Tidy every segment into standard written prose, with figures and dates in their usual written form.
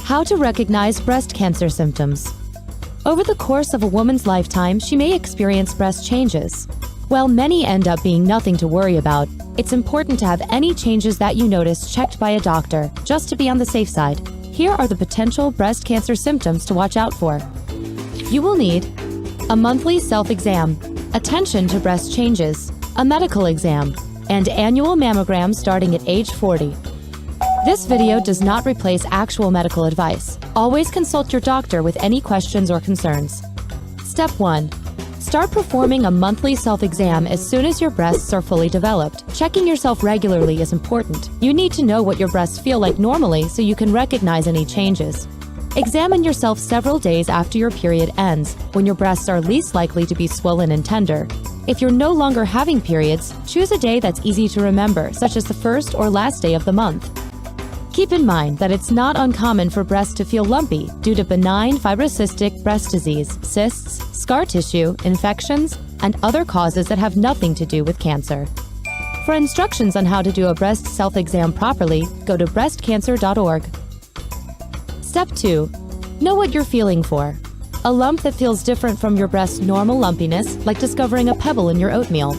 How to recognize breast cancer symptoms. Over the course of a woman's lifetime, she may experience breast changes. While many end up being nothing to worry about, it's important to have any changes that you notice checked by a doctor, just to be on the safe side. Here are the potential breast cancer symptoms to watch out for. You will need a monthly self-exam, attention to breast changes, a medical exam, and annual mammogram starting at age 40. This video does not replace actual medical advice. Always consult your doctor with any questions or concerns. Step 1. Start performing a monthly self-exam as soon as your breasts are fully developed. Checking yourself regularly is important. You need to know what your breasts feel like normally so you can recognize any changes. Examine yourself several days after your period ends, when your breasts are least likely to be swollen and tender. If you're no longer having periods, choose a day that's easy to remember, such as the first or last day of the month. Keep in mind that it's not uncommon for breasts to feel lumpy due to benign fibrocystic breast disease, cysts, scar tissue, infections, and other causes that have nothing to do with cancer. For instructions on how to do a breast self-exam properly, go to breastcancer.org. Step 2. Know what you're feeling for. A lump that feels different from your breast's normal lumpiness, like discovering a pebble in your oatmeal.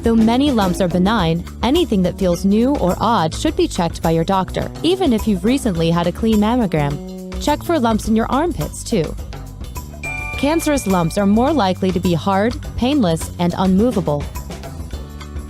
Though many lumps are benign, anything that feels new or odd should be checked by your doctor, even if you've recently had a clean mammogram. Check for lumps in your armpits, too. Cancerous lumps are more likely to be hard, painless, and unmovable.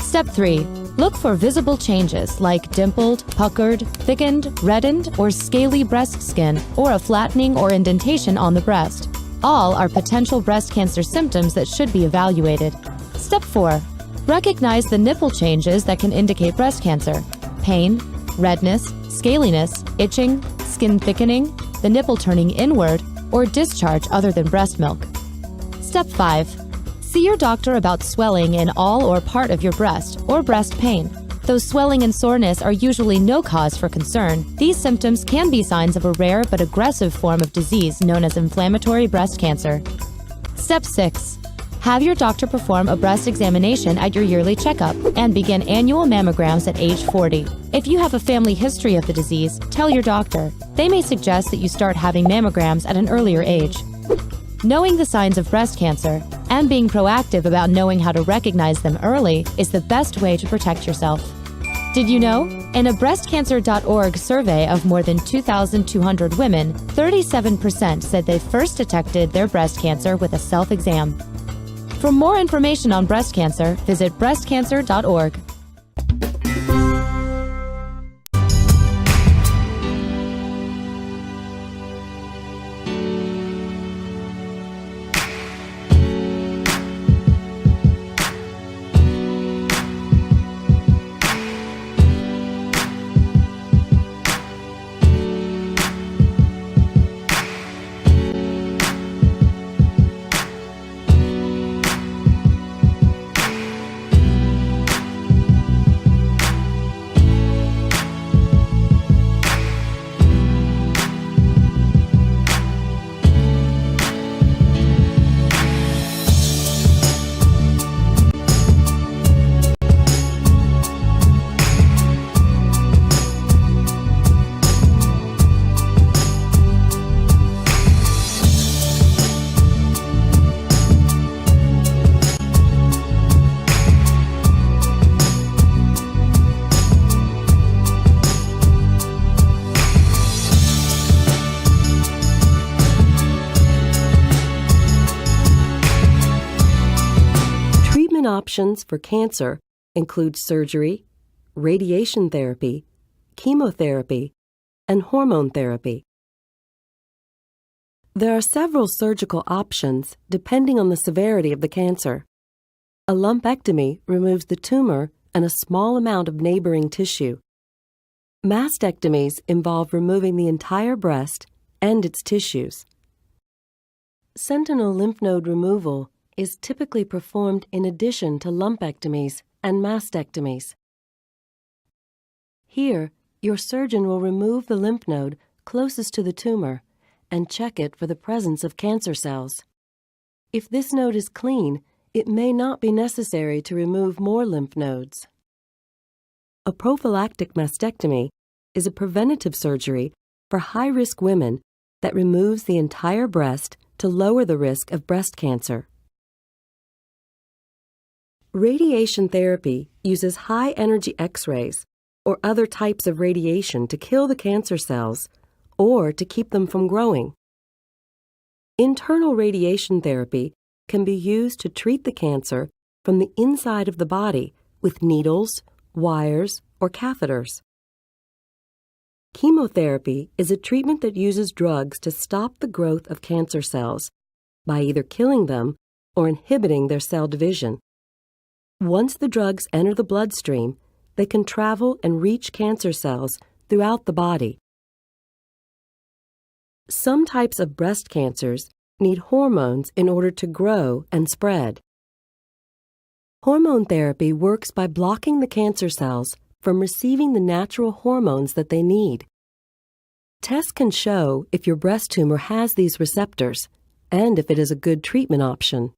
Step 3. Look for visible changes like dimpled, puckered, thickened, reddened, or scaly breast skin, or a flattening or indentation on the breast. All are potential breast cancer symptoms that should be evaluated. Step 4. Recognize the nipple changes that can indicate breast cancer: pain, redness, scaliness, itching, skin thickening, the nipple turning inward, or discharge other than breast milk. Step 5. See your doctor about swelling in all or part of your breast or breast pain. Though swelling and soreness are usually no cause for concern, these symptoms can be signs of a rare but aggressive form of disease known as inflammatory breast cancer. Step 6. Have your doctor perform a breast examination at your yearly checkup and begin annual mammograms at age 40. If you have a family history of the disease, tell your doctor. They may suggest that you start having mammograms at an earlier age. Knowing the signs of breast cancer and being proactive about knowing how to recognize them early is the best way to protect yourself. Did you know? In a breastcancer.org survey of more than 2,200 women, 37% said they first detected their breast cancer with a self-exam. For more information on breast cancer, visit breastcancer.org. Options for cancer include surgery, radiation therapy, chemotherapy, and hormone therapy. There are several surgical options depending on the severity of the cancer. A lumpectomy removes the tumor and a small amount of neighboring tissue. Mastectomies involve removing the entire breast and its tissues. Sentinel lymph node removal is typically performed in addition to lumpectomies and mastectomies. Here, your surgeon will remove the lymph node closest to the tumor and check it for the presence of cancer cells. If this node is clean, it may not be necessary to remove more lymph nodes. A prophylactic mastectomy is a preventative surgery for high-risk women that removes the entire breast to lower the risk of breast cancer. Radiation therapy uses high-energy X-rays or other types of radiation to kill the cancer cells or to keep them from growing. Internal radiation therapy can be used to treat the cancer from the inside of the body with needles, wires, or catheters. Chemotherapy is a treatment that uses drugs to stop the growth of cancer cells by either killing them or inhibiting their cell division. Once the drugs enter the bloodstream, they can travel and reach cancer cells throughout the body. Some types of breast cancers need hormones in order to grow and spread. Hormone therapy works by blocking the cancer cells from receiving the natural hormones that they need. Tests can show if your breast tumor has these receptors and if it is a good treatment option.